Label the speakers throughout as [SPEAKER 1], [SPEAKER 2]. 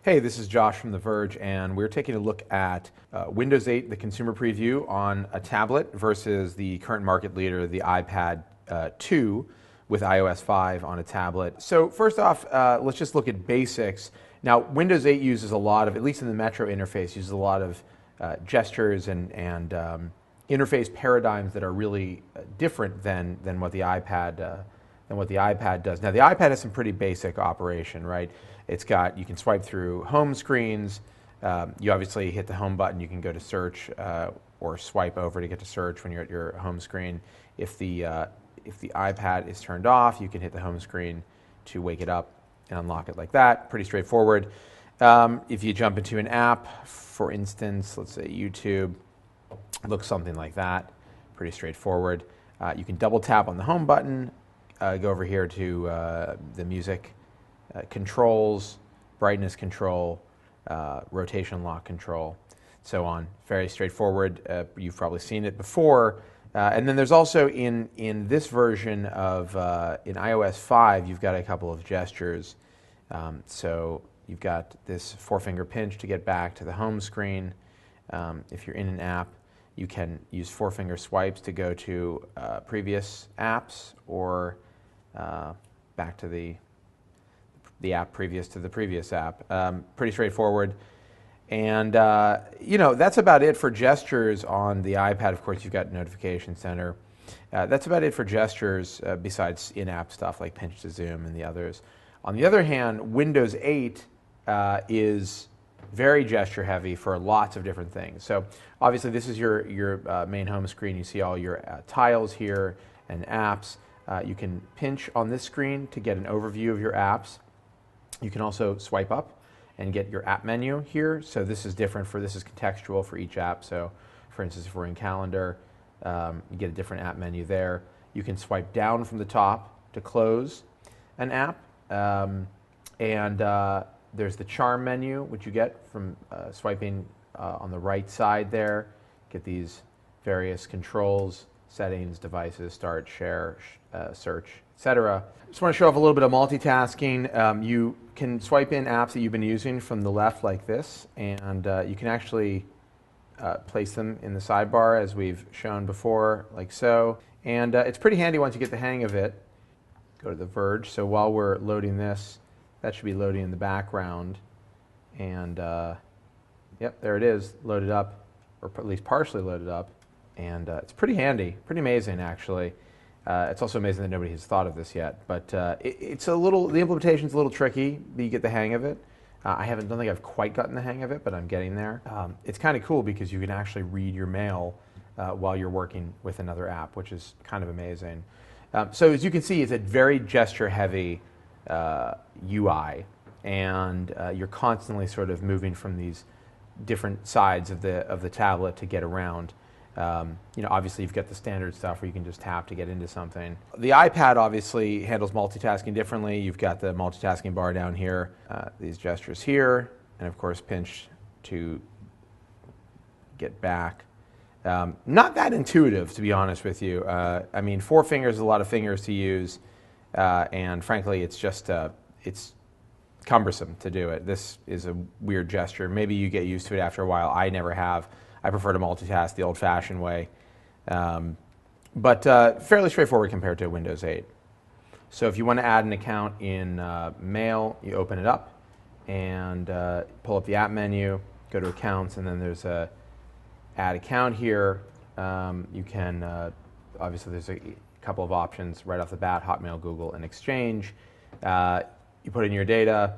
[SPEAKER 1] Hey, this is Josh from The Verge, and we're taking a look at Windows 8, the consumer preview on a tablet versus the current market leader, the iPad 2 with iOS 5 on a tablet. So first off, let's just look at basics. Now, Windows 8 uses a lot of, at least in the Metro interface, uses a lot of gestures and interface paradigms that are really different than what the iPad does. Now, the iPad has some pretty basic operation, right? It's got, you can swipe through home screens. You obviously hit the home button, you can go to search or swipe over to get to search when you're at your home screen. If the iPad is turned off, you can hit the home screen to wake it up and unlock it like that. Pretty straightforward. If you jump into an app, for instance, let's say YouTube, looks something like that. Pretty straightforward. You can double tap on the home button, go over here to the music controls, brightness control, rotation lock control, so on. Very straightforward. You've probably seen it before. And then there's also in this version of in iOS 5, you've got a couple of gestures. So you've got this four-finger pinch to get back to the home screen. If you're in an app, you can use four-finger swipes to go to previous apps or back to the app previous to the previous app. Pretty straightforward. And, that's about it for gestures on the iPad. Of course, you've got Notification Center. That's about it for gestures besides in-app stuff like pinch to zoom and the others. On the other hand, Windows 8 is very gesture heavy for lots of different things. So obviously this is your main home screen. You see all your tiles here and apps. You can pinch on this screen to get an overview of your apps. You can also swipe up and get your app menu here. So this is different this is contextual for each app. So for instance, if we're in Calendar, you get a different app menu there. You can swipe down from the top to close an app. There's the charm menu, which you get from swiping on the right side there. Get these various controls, settings, devices, start, share, search, etc. Just want to show off a little bit of multitasking. You can swipe in apps that you've been using from the left like this, and you can actually place them in the sidebar as we've shown before, like so. And it's pretty handy once you get the hang of it. Go to The Verge. So while we're loading this, that should be loading in the background. And yep, there it is, loaded up, or at least partially loaded up. And it's pretty handy, pretty amazing actually. It's also amazing that nobody has thought of this yet, but it's the implementation's a little tricky, but you get the hang of it. I don't think I've quite gotten the hang of it, but I'm getting there. It's kind of cool because you can actually read your mail while you're working with another app, which is kind of amazing. So as you can see, it's a very gesture-heavy UI, and you're constantly sort of moving from these different sides of the tablet to get around. Obviously you've got the standard stuff where you can just tap to get into something. The iPad obviously handles multitasking differently. You've got the multitasking bar down here, these gestures here, and of course pinch to get back. Not that intuitive, to be honest with you. I mean, 4 fingers is a lot of fingers to use, and frankly, it's just it's cumbersome to do it. This is a weird gesture. Maybe you get used to it after a while. I never have. I prefer to multitask the old-fashioned way, but fairly straightforward compared to Windows 8. So if you want to add an account in Mail, you open it up and pull up the app menu, go to Accounts, and then there's a Add Account here. You can, obviously there's a couple of options right off the bat, Hotmail, Google, and Exchange. You put in your data,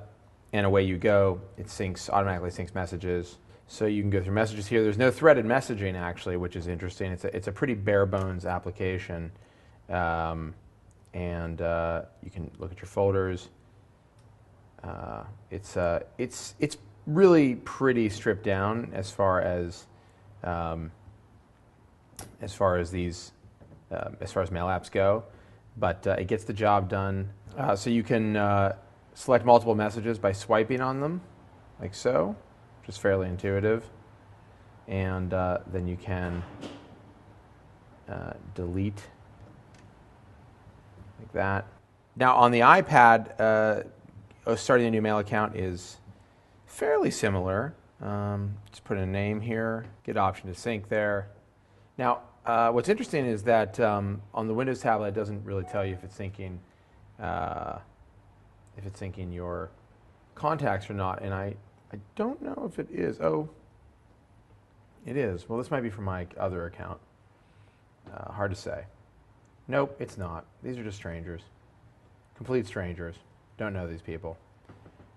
[SPEAKER 1] and away you go. It automatically syncs messages. So you can go through messages here. There's no threaded messaging, actually, which is interesting. It's a pretty bare-bones application. You can look at your folders. It's really pretty stripped down as far as mail apps go, but it gets the job done. So you can select multiple messages by swiping on them, like so, which is fairly intuitive. And then you can delete like that. Now on the iPad, starting a new mail account is fairly similar. Just put in a name here, get option to sync there. Now, what's interesting is that on the Windows tablet, it doesn't really tell you if it's syncing your contacts or not, and I don't know if it is. Oh, it is. Well, this might be from my other account. Hard to say. Nope, it's not. These are just strangers. Complete strangers. Don't know these people.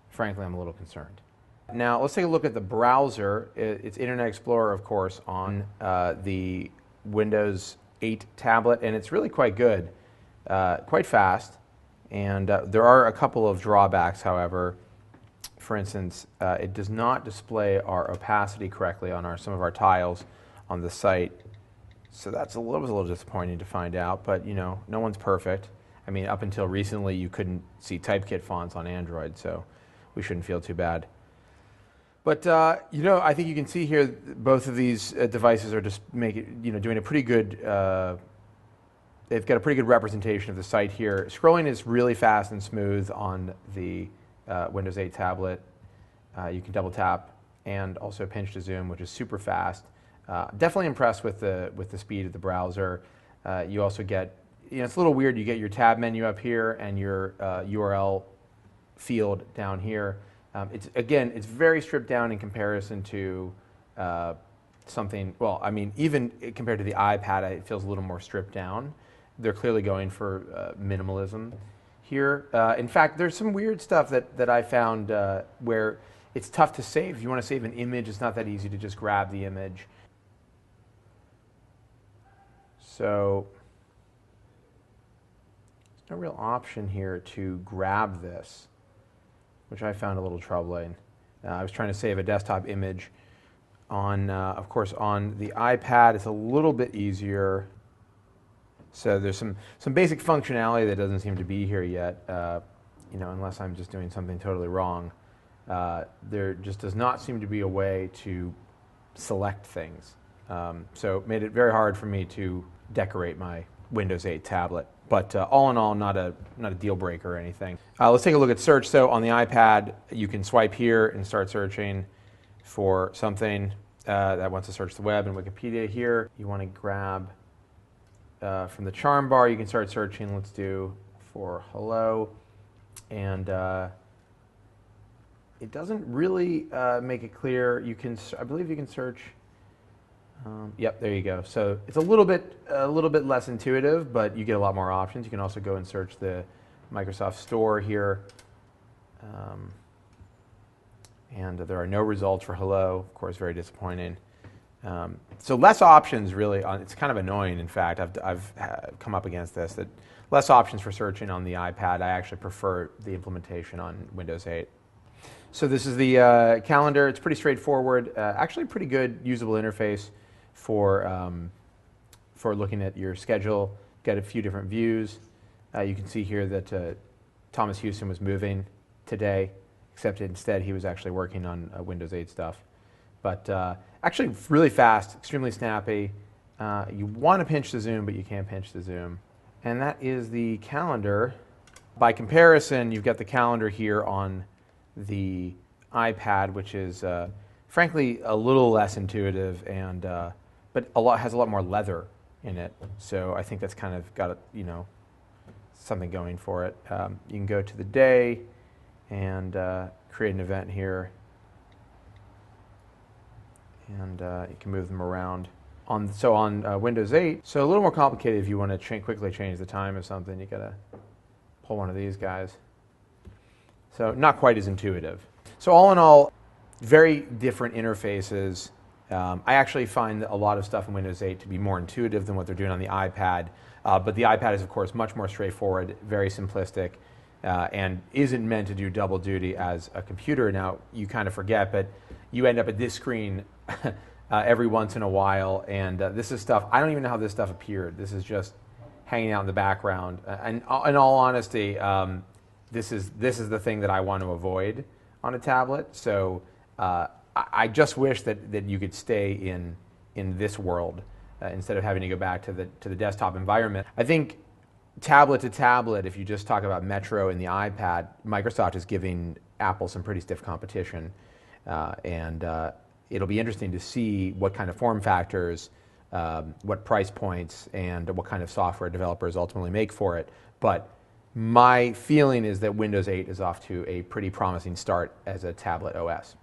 [SPEAKER 1] Frankly, I'm a little concerned. Now, let's take a look at the browser. It's Internet Explorer, of course, on the Windows 8 tablet, and it's really quite good, quite fast. And there are a couple of drawbacks, however. For instance, it does not display our opacity correctly on some of our tiles on the site. So was a little disappointing to find out, but you know, no one's perfect. I mean, up until recently, you couldn't see typekit fonts on Android, so we shouldn't feel too bad. But you know, I think you can see here both of these devices are just doing a pretty good. They've got a pretty good representation of the site here. Scrolling is really fast and smooth on the Windows 8 tablet. You can double tap and also pinch to zoom, which is super fast. Definitely impressed with the speed of the browser. You also get, it's a little weird. You get your tab menu up here and your URL field down here. It's very stripped down in comparison to something. Well, I mean, even compared to the iPad, it feels a little more stripped down. They're clearly going for minimalism here. In fact, there's some weird stuff that I found where it's tough to save. If you want to save an image, it's not that easy to just grab the image. So there's no real option here to grab this, which I found a little troubling. I was trying to save a desktop image on, of course, on the iPad. It's a little bit easier. So there's some basic functionality that doesn't seem to be here yet, unless I'm just doing something totally wrong. There just does not seem to be a way to select things. So it made it very hard for me to decorate my Windows 8 tablet. But all in all, not a deal breaker or anything. Let's take a look at search. So on the iPad, you can swipe here and start searching for something that wants to search the web and Wikipedia here. You want to grab from the charm bar, you can start searching. Let's do for hello. And it doesn't really make it clear. I believe you can search. Yep, there you go. So it's a little bit less intuitive, but you get a lot more options. You can also go and search the Microsoft Store here, and there are no results for hello. Of course, very disappointing. So less options, really. It's kind of annoying. In fact, I've come up against this. That less options for searching on the iPad. I actually prefer the implementation on Windows 8. So this is the calendar. It's pretty straightforward. Actually, pretty good usable interface for looking at your schedule. Got a few different views. You can see here that Thomas Houston was moving today, except instead he was actually working on Windows 8 stuff. But actually really fast, extremely snappy. You want to pinch to zoom, but you can't pinch to zoom. And that is the calendar. By comparison, you've got the calendar here on the iPad, which is frankly a little less intuitive, and but has a lot more leather in it. So I think that's kind of got something going for it. You can go to the day and create an event here, and you can move them around. On Windows 8, so a little more complicated. If you want to quickly change the time of something, you gotta pull one of these guys. So not quite as intuitive. So all in all, very different interfaces. I actually find a lot of stuff in Windows 8 to be more intuitive than what they're doing on the iPad. But the iPad is, of course, much more straightforward, very simplistic, and isn't meant to do double duty as a computer. Now, you kind of forget, but you end up at this screen every once in a while, and this is stuff, I don't even know how this stuff appeared. This is just hanging out in the background. And in all honesty, this is the thing that I want to avoid on a tablet. So I just wish that you could stay in this world instead of having to go back to the desktop environment. I think tablet to tablet, if you just talk about Metro and the iPad, Microsoft is giving Apple some pretty stiff competition. It'll be interesting to see what kind of form factors, what price points, and what kind of software developers ultimately make for it. But my feeling is that Windows 8 is off to a pretty promising start as a tablet OS.